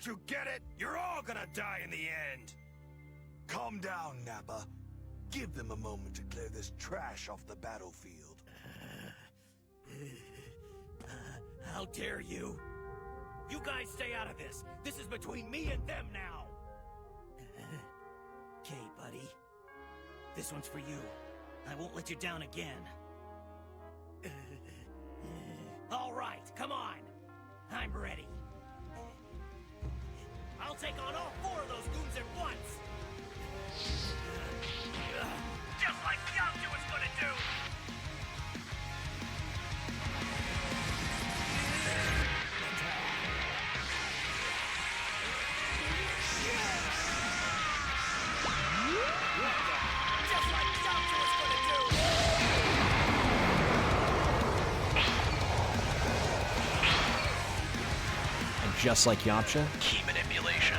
Don't you get it? You're all gonna die in the end. Calm down, Nappa. Give them a moment to clear this trash off the battlefield. How dare you? You guys stay out of this. This is between me and them now. Okay, buddy. This one's for you. I won't let you down again. All right, come on. I'm ready. I'll take on all 4 of those goons at once. Just like Yamcha was gonna do. Just like Yamcha was gonna do. And just like Yamcha, Key manipulation.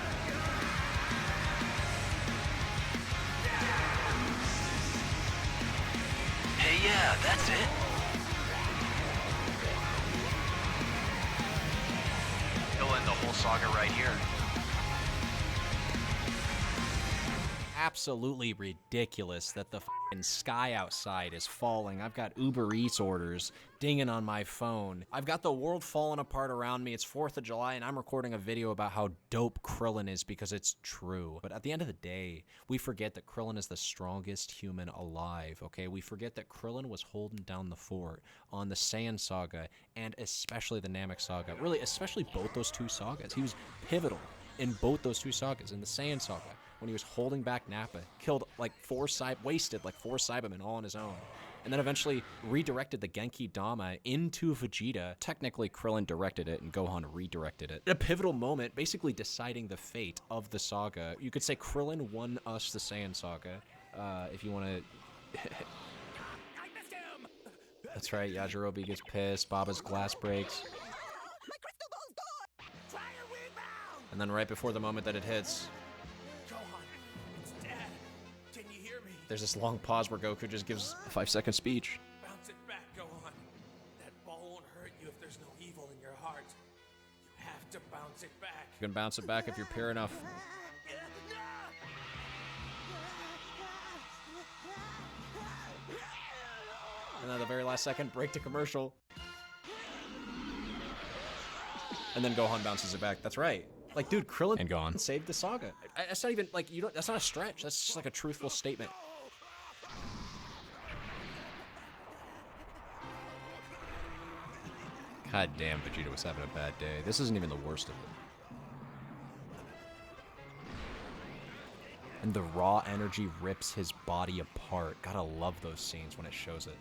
Hey, yeah, that's it. He'll end the whole saga right here. absolutely ridiculous that the fucking sky outside is falling. I've got Uber Eats orders dinging on my phone. I've got the world falling apart around me. It's 4th of July and I'm recording a video about how dope Krillin is because it's true. But at the end of the day, we forget that Krillin is the strongest human alive, okay? We forget that Krillin was holding down the fort on the Saiyan saga and especially the Namek saga. Really, especially both those two sagas. He was pivotal in both those two sagas. In the Saiyan saga, when he was holding back Nappa, killed like wasted like 4 Cybermen all on his own, and then eventually redirected the Genki Dama into Vegeta. Technically, Krillin directed it and Gohan redirected it. A pivotal moment, basically deciding the fate of the saga. You could say Krillin won us the Saiyan saga, if you want to... I missed him! That's right, Yajirobe gets pissed, Baba's glass breaks. My crystal ball's gone! Try a rebound! And then right before the moment that it hits, Gohan, it's dead. Can you hear me? there's this long pause where Goku just gives a 5-second speech. Bounce it back, Gohan. That ball won't hurt you if there's no evil in your heart. You have to bounce it back. You can bounce it back if you're pure enough. And then at the very last second, break to commercial. And then Gohan bounces it back. That's right. Like, dude, Krillin and Gohan saved the saga. That's not even, like, that's not a stretch. That's just like a truthful statement. God damn, Vegeta was having a bad day. This isn't even the worst of it. And the raw energy rips his body apart. Gotta love those scenes when it shows it.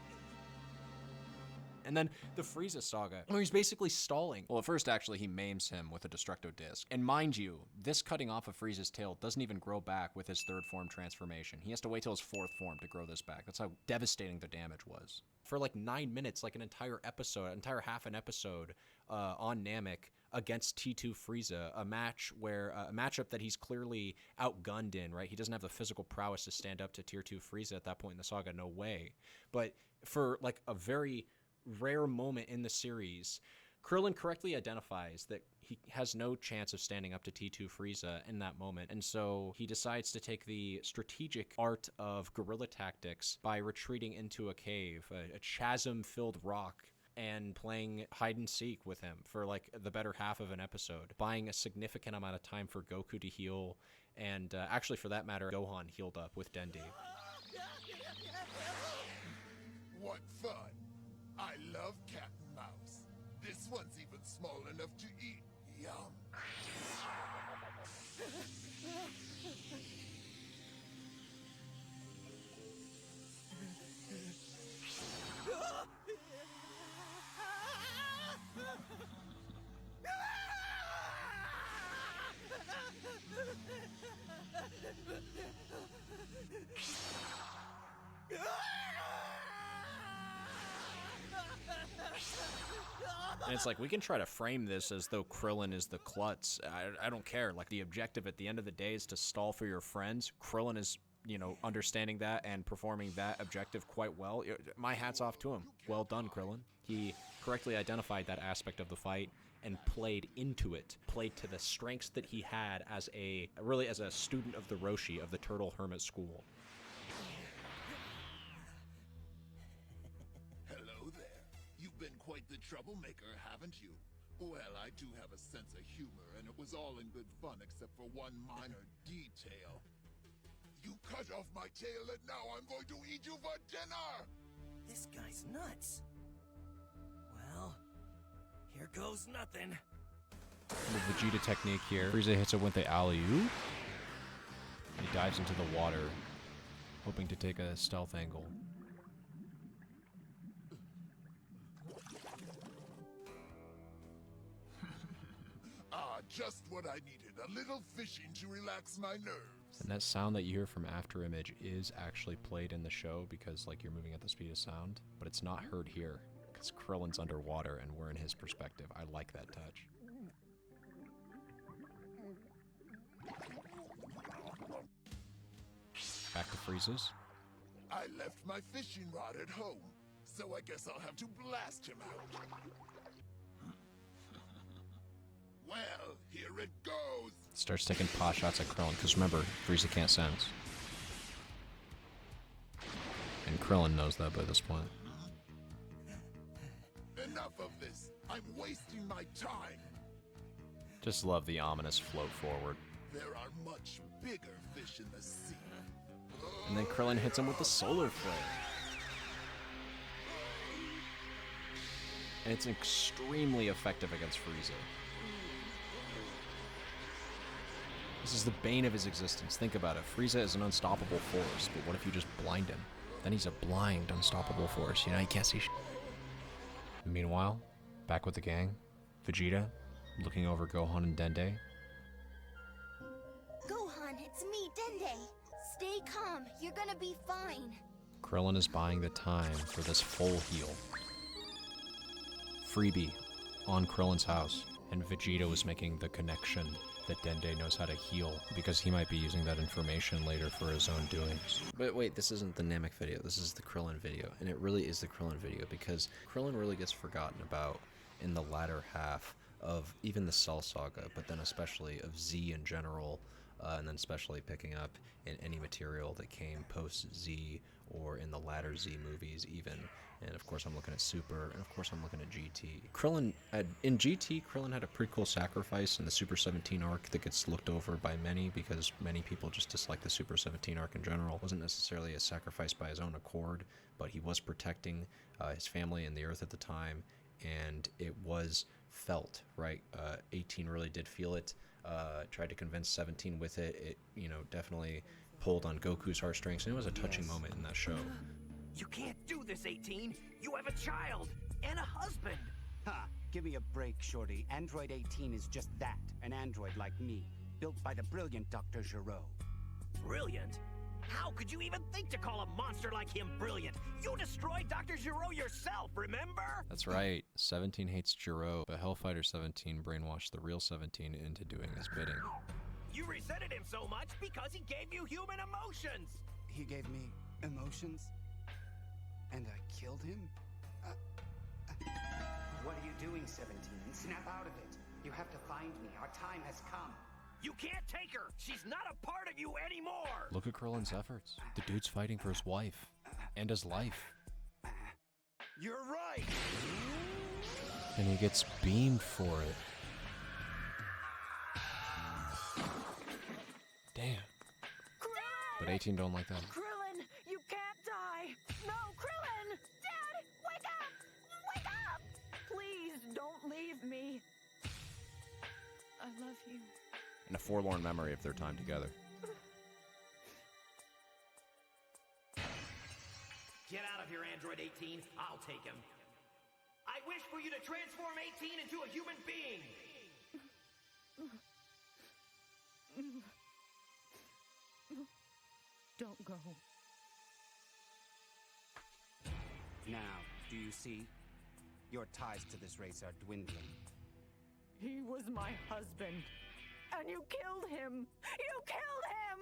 And then the Frieza saga, where he's basically stalling. Well, at first, actually, he maims him with a Destructo Disc. And mind you, this cutting off of Frieza's tail doesn't even grow back with his 3rd form transformation. He has to wait till his 4th form to grow this back. That's how devastating the damage was. For like 9 minutes, like an entire episode, entire half an episode on Namek against T2 Frieza, a match where, a matchup that he's clearly outgunned in, right? He doesn't have the physical prowess to stand up to Tier 2 Frieza at that point in the saga, no way. But for like a very rare moment in the series, Krillin correctly identifies that he has no chance of standing up to T2 Frieza in that moment, and so he decides to take the strategic art of guerrilla tactics by retreating into a cave, a chasm-filled rock, and playing hide and seek with him for like the better half of an episode, buying a significant amount of time for Goku to heal, and actually for that matter, Gohan healed up with Dende. What fun! I love cat and mouse. This one's even small enough to eat. Yum. And it's like, we can try to frame this as though Krillin is the klutz. I don't care. Like, the objective at the end of the day is to stall for your friends. Krillin is, you know, understanding that and performing that objective quite well. My hat's off to him. Well done, Krillin. He correctly identified that aspect of the fight and played into it, played to the strengths that he had as a student of the Roshi, of the Turtle Hermit School. Hello there. You've been quite the troublemaker, haven't you? Well, I do have a sense of humor, and it was all in good fun except for one minor detail. You cut off my tail and now I'm going to eat you for dinner! This guy's nuts. Well, here goes nothing. The Vegeta technique here. Frieza hits it with the alley-oop. He dives into the water, hoping to take a stealth angle. Just what I needed. A little fishing to relax my nerves. And that sound that you hear from After Image is actually played in the show because, like, you're moving at the speed of sound, but it's not heard here because Krillin's underwater and we're in his perspective. I like that touch. Back to Frieza's. I left my fishing rod at home, so I guess I'll have to blast him out. Well, here it goes. Starts taking pot shots at Krillin, because remember, Frieza can't sense. And Krillin knows that by this point. Enough of this. I'm wasting my time. Just love the ominous float forward. There are much bigger fish in the sea. And then Krillin hits him with the solar flare. And it's extremely effective against Frieza. This is the bane of his existence. Think about it. Frieza is an unstoppable force, but what if you just blind him? Then he's a blind, unstoppable force. You know, he can't see shit. Meanwhile, back with the gang, Vegeta, looking over Gohan and Dende. Gohan, it's me, Dende. Stay calm. You're gonna be fine. Krillin is buying the time for this full heal. Freebie on Krillin's house, and Vegeta was making the connection that Dende knows how to heal, because he might be using that information later for his own doings. But wait, this isn't the Namek video, this is the Krillin video, and it really is the Krillin video, because Krillin really gets forgotten about in the latter half of even the Cell Saga, but then especially of Z in general, and then especially picking up in any material that came post-Z, or in the latter Z movies even. And of course I'm looking at Super, and of course I'm looking at GT. In GT, Krillin had a pretty cool sacrifice in the Super 17 arc that gets looked over by many because many people just dislike the Super 17 arc in general. It wasn't necessarily a sacrifice by his own accord, but he was protecting his family and the Earth at the time, and it was felt, right? 18 really did feel it, tried to convince 17 with it. It, you know, definitely pulled on Goku's heartstrings, and it was a touching moment in that show. You can't do this, 18. You have a child and a husband. Ha! Give me a break, Shorty. Android 18 is just that, an android like me, built by the brilliant Dr. Gero. Brilliant? How could you even think to call a monster like him brilliant? You destroyed Dr. Gero yourself, remember? That's right. 17 hates Gero, but Hellfighter 17 brainwashed the real 17 into doing his bidding. You resented him so much because he gave you human emotions. He gave me emotions? And I killed him? What are you doing, 17? Snap out of it. You have to find me. Our time has come. You can't take her. She's not a part of you anymore. Look at Krillin's efforts. The dude's fighting for his wife and his life. You're right. And he gets beamed for it. Damn. Krillin! But 18 don't like that. Krillin, you can't die. No, Krillin! Dad, wake up! Wake up! Please don't leave me. I love you. And a forlorn memory of their time together. Get out of here, Android 18. I'll take him. I wish for you to transform 18 into a human being. Don't go. Now, do you see? Your ties to this race are dwindling. He was my husband. And you killed him! You killed him!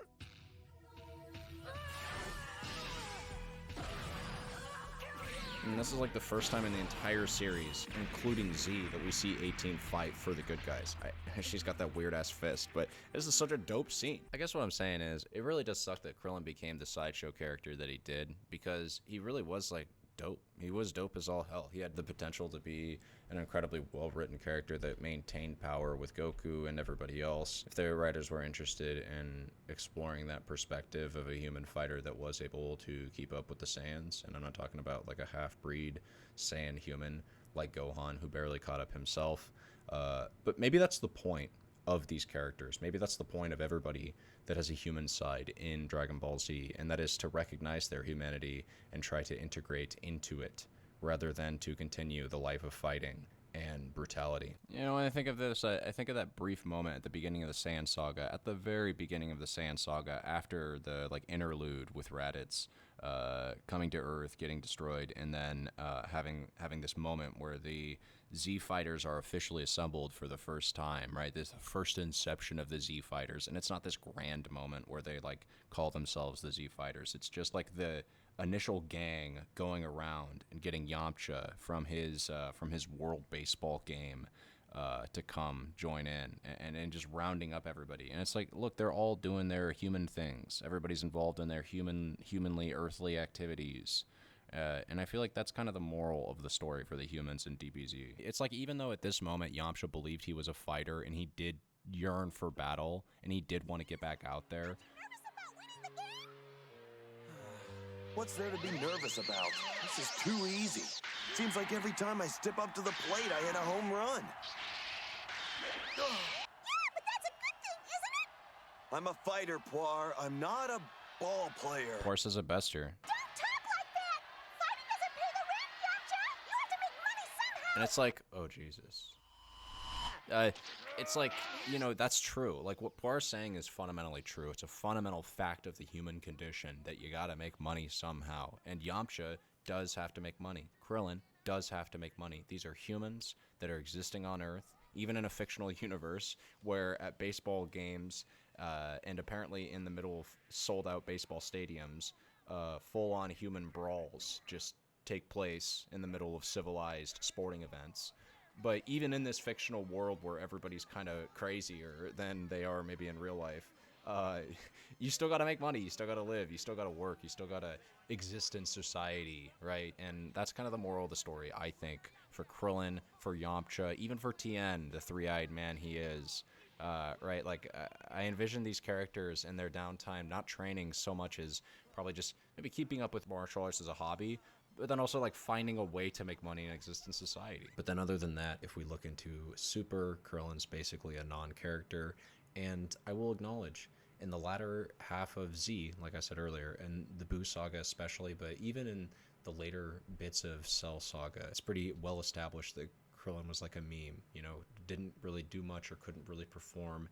And this is like the first time in the entire series, including Z, that we see 18 fight for the good guys. She's got that weird-ass fist, but this is such a dope scene. I guess what I'm saying is, it really does suck that Krillin became the sideshow character that he did, because he really was, like, dope. He was dope as all hell. He had the potential to be an incredibly well-written character that maintained power with Goku and everybody else. If the writers were interested in exploring that perspective of a human fighter that was able to keep up with the Saiyans, and I'm not talking about like a half-breed Saiyan human like Gohan who barely caught up himself, but maybe that's the point of these characters. Maybe that's the point of everybody that has a human side in Dragon Ball Z, and that is to recognize their humanity and try to integrate into it, rather than to continue the life of fighting and brutality. You know, when I think of this, I think of that brief moment at the beginning of the Saiyan saga, at the very beginning of the Saiyan saga, after the like interlude with Raditz coming to Earth, getting destroyed, and then having this moment where the Z fighters are officially assembled for the first time, right? This first inception of the Z fighters, and it's not this grand moment where they like call themselves the Z fighters. It's just like the initial gang going around and getting Yamcha from his World Baseball game to come join in, and just rounding up everybody. And it's like, look, they're all doing their human things. Everybody's involved in their humanly earthly activities. And I feel like that's kind of the moral of the story for the humans in DBZ. It's like, even though at this moment Yamcha believed he was a fighter and he did yearn for battle and he did want to get back out there, What's there to be nervous about? This is too easy. Seems like every time I step up to the plate, I hit a home run. Yeah, but that's a good thing, isn't it? I'm a fighter, Poir. I'm not a ball player. Poir says it best here. Don't talk like that! Fighting doesn't pay the rent, Yamcha! You have to make money somehow! And it's like, oh, Jesus. It's like, you know, that's true. Like, what Poir's saying is fundamentally true. It's a fundamental fact of the human condition that you gotta make money somehow. And Yamcha does have to make money. Krillin does have to make money. These are humans that are existing on Earth, even in a fictional universe, where at baseball games, and apparently in the middle of sold-out baseball stadiums, full-on human brawls just take place in the middle of civilized sporting events. But even in this fictional world where everybody's kind of crazier than they are maybe in real life, you still got to make money, you still got to live, you still got to work, you still got to exist in society, right? And that's kind of the moral of the story, I think, for Krillin, for Yamcha, even for Tien, the three-eyed man he is, right? Like, I envision these characters in their downtime not training so much as probably just maybe keeping up with martial arts as a hobby, but then also like finding a way to make money and exist in society. But then other than that, if we look into Super, Krillin's basically a non-character, and I will acknowledge, in the latter half of Z, like I said earlier, and the Buu saga especially, but even in the later bits of Cell saga, it's pretty well established that Krillin was like a meme, you know, didn't really do much or couldn't really perform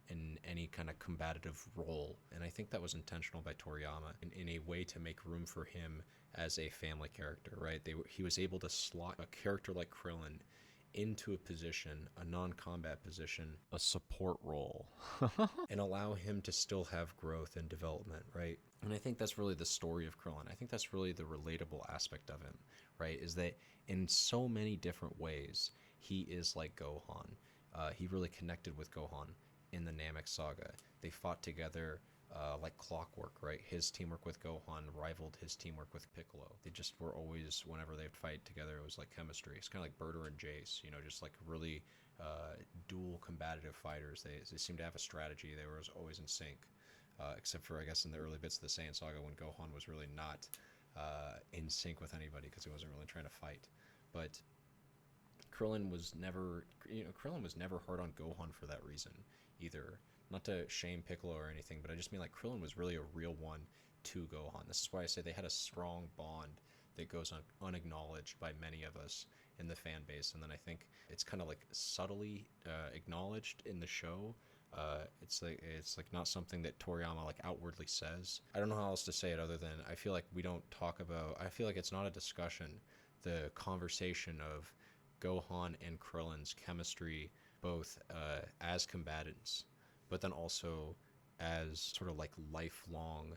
in any kind of combative role. And I think that was intentional by Toriyama in a way to make room for him as a family character, right? He was able to slot a character like Krillin into a position, a non-combat position, a support role, and allow him to still have growth and development, right? And I think that's really the story of Krillin. I think that's really the relatable aspect of him, right? Is that in so many different ways, he is like Gohan. He really connected with Gohan in the Namek saga. They fought together like clockwork, right? His teamwork with Gohan rivaled his teamwork with Piccolo. They just were always, whenever they'd fight together, it was like chemistry. It's kind of like Berter and Jace, you know, just like really dual combative fighters. They seemed to have a strategy. They were always in sync, except for, I guess, in the early bits of the Saiyan saga when Gohan was really not in sync with anybody because he wasn't really trying to fight. But Krillin was never hard on Gohan for that reason either. Not to shame Piccolo or anything, but I just mean like Krillin was really a real one to Gohan. This is why I say they had a strong bond that goes unacknowledged by many of us in the fan base. And then I think it's kind of like subtly acknowledged in the show. It's like not something that Toriyama like outwardly says. I don't know how else to say it other than I feel like we don't talk about. I feel like it's not a discussion. The conversation of Gohan and Krillin's chemistry, both as combatants, but then also as sort of like lifelong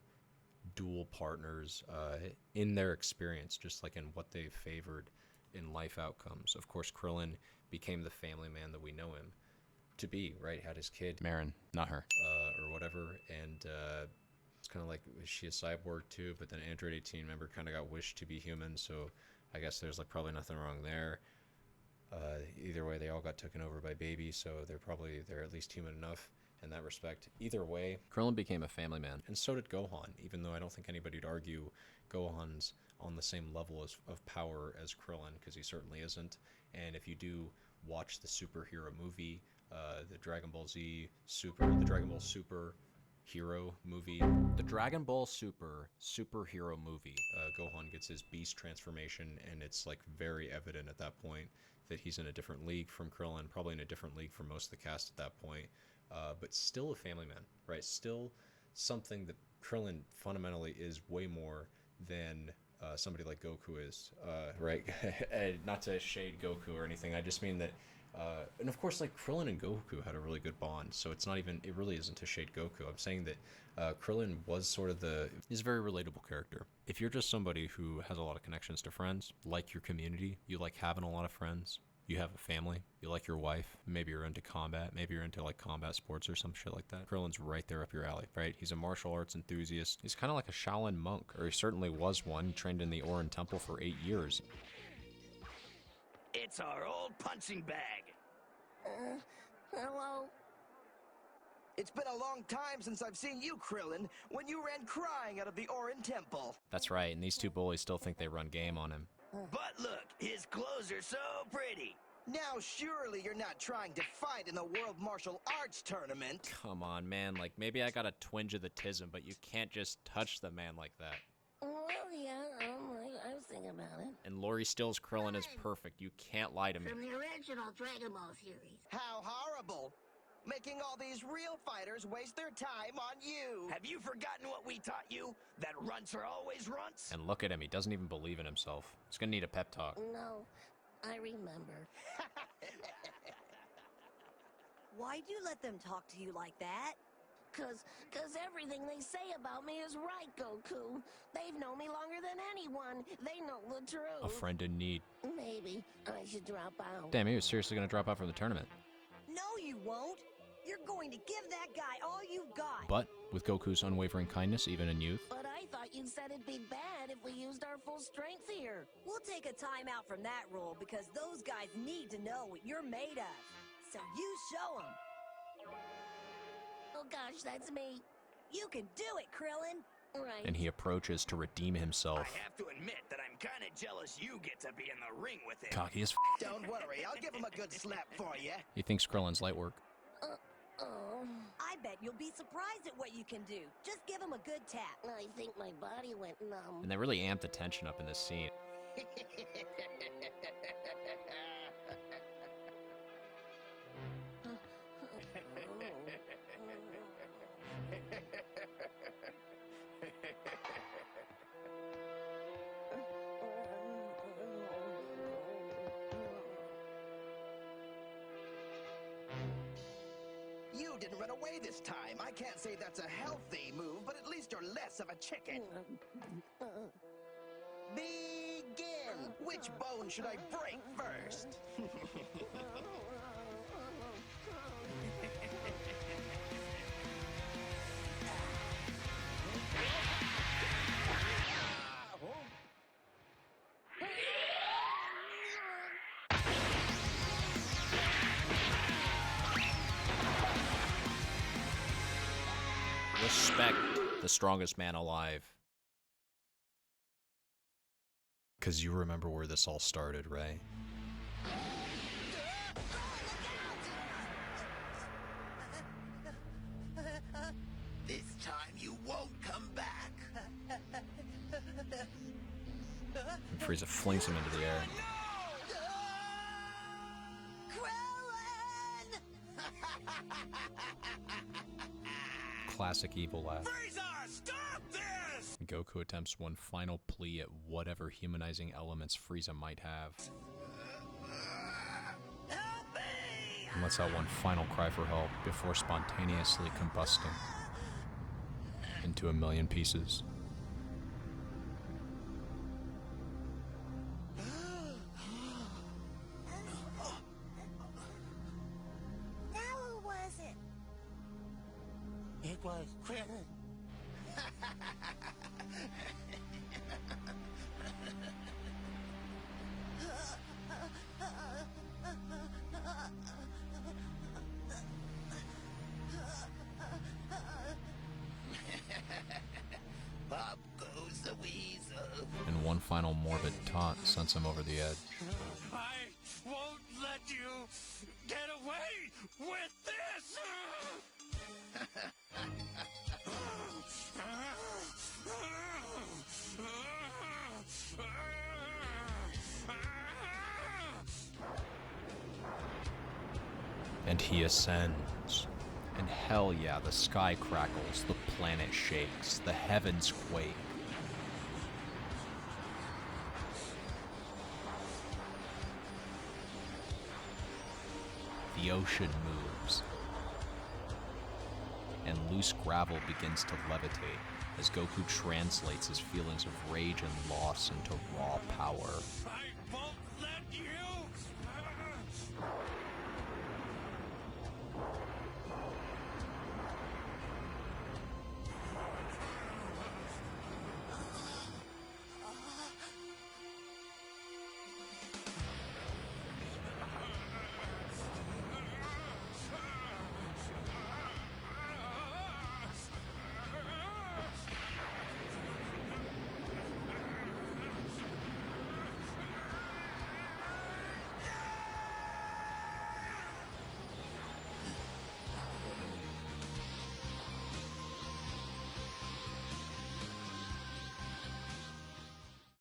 dual partners in their experience, just like in what they favored in life outcomes. Of course, Krillin became the family man that we know him to be, right? Had his kid, Marin, not her. or whatever, and it's kind of like, is she a cyborg too? But then Android 18, remember, kind of got wished to be human, so I guess there's like probably nothing wrong there. Either way, they all got taken over by baby, so they're at least human enough in that respect. Either way, Krillin became a family man. and so did Gohan, even though I don't think anybody would argue Gohan's on the same level of power as Krillin, because he certainly isn't. And if you do watch the superhero movie, the Dragon Ball Super Hero movie, the Dragon Ball superhero movie, Gohan gets his beast transformation, and it's like very evident at that point that he's in a different league from Krillin, probably in a different league from most of the cast at that point, but still a family man, right? Still something that Krillin fundamentally is way more than somebody like Goku is, right? Not to shade Goku or anything, I just mean that, and of course, like, Krillin and Goku had a really good bond, so it really isn't to shade Goku. I'm saying that Krillin was sort of he's a very relatable character. If you're just somebody who has a lot of connections to friends, like your community, you like having a lot of friends, you have a family, you like your wife, maybe you're into combat, maybe you're into like combat sports or some shit like that, Krillin's right there up your alley, right? He's a martial arts enthusiast. He's kind of like a Shaolin monk, or he certainly was one. He trained in the Orin Temple for 8 years. It's our old punching bag. Hello? It's been a long time since I've seen you, Krillin, when you ran crying out of the Orin Temple. That's right, and these two bullies still think they run game on him. But look, his clothes are so pretty. Now, surely you're not trying to fight in the World Martial Arts Tournament. Come on, man, like, maybe I got a twinge of the tism, but you can't just touch the man like that. Well, yeah, I was thinking about it. And Laurie Still's Krillin is perfect. You can't lie to me. From the original Dragon Ball series. How horrible. Making all these real fighters waste their time on you. Have you forgotten what we taught you? That runts are always runts? And look at him, he doesn't even believe in himself. He's gonna need a pep talk. No, I remember. Why'd you let them talk to you like that? Cause everything they say about me is right, Goku. They've known me longer than anyone. They know the truth. A friend in need. Maybe I should drop out. Damn, he was seriously gonna drop out from the tournament. No, you won't. You're going to give that guy all you've got. But with Goku's unwavering kindness, even in youth. But I thought you said it'd be bad if we used our full strength here. We'll take a timeout from that rule because those guys need to know what you're made of. So you show them. Oh gosh, that's me. You can do it, Krillin. Right. And he approaches to redeem himself. I have to admit that I'm kind of jealous you get to be in the ring with him. Cocky as Don't worry, I'll give him a good slap for you. He thinks Krillin's light work. Oh, I bet you'll be surprised at what you can do. Just give him a good tap. I think my body went numb. And they really amped the tension up in this scene. You didn't run away this time. I can't say that's a healthy move, but at least you're less of a chicken. Begin! Which bone should I break first? Respect the strongest man alive. Because you remember where this all started, right? This time you won't come back. And Frieza flings him into the air. Krillin! Classic evil laugh. Frieza, stop this! Goku attempts one final plea at whatever humanizing elements Frieza might have. Help me! And lets out one final cry for help before spontaneously combusting into a million pieces. It was Krillin. Pop goes the weasel. And one final morbid taunt sends him over the edge. I won't let you get away with this! And he ascends. And hell yeah, the sky crackles, the planet shakes, the heavens quake. The ocean moves. And loose gravel begins to levitate as Goku translates his feelings of rage and loss into raw power. I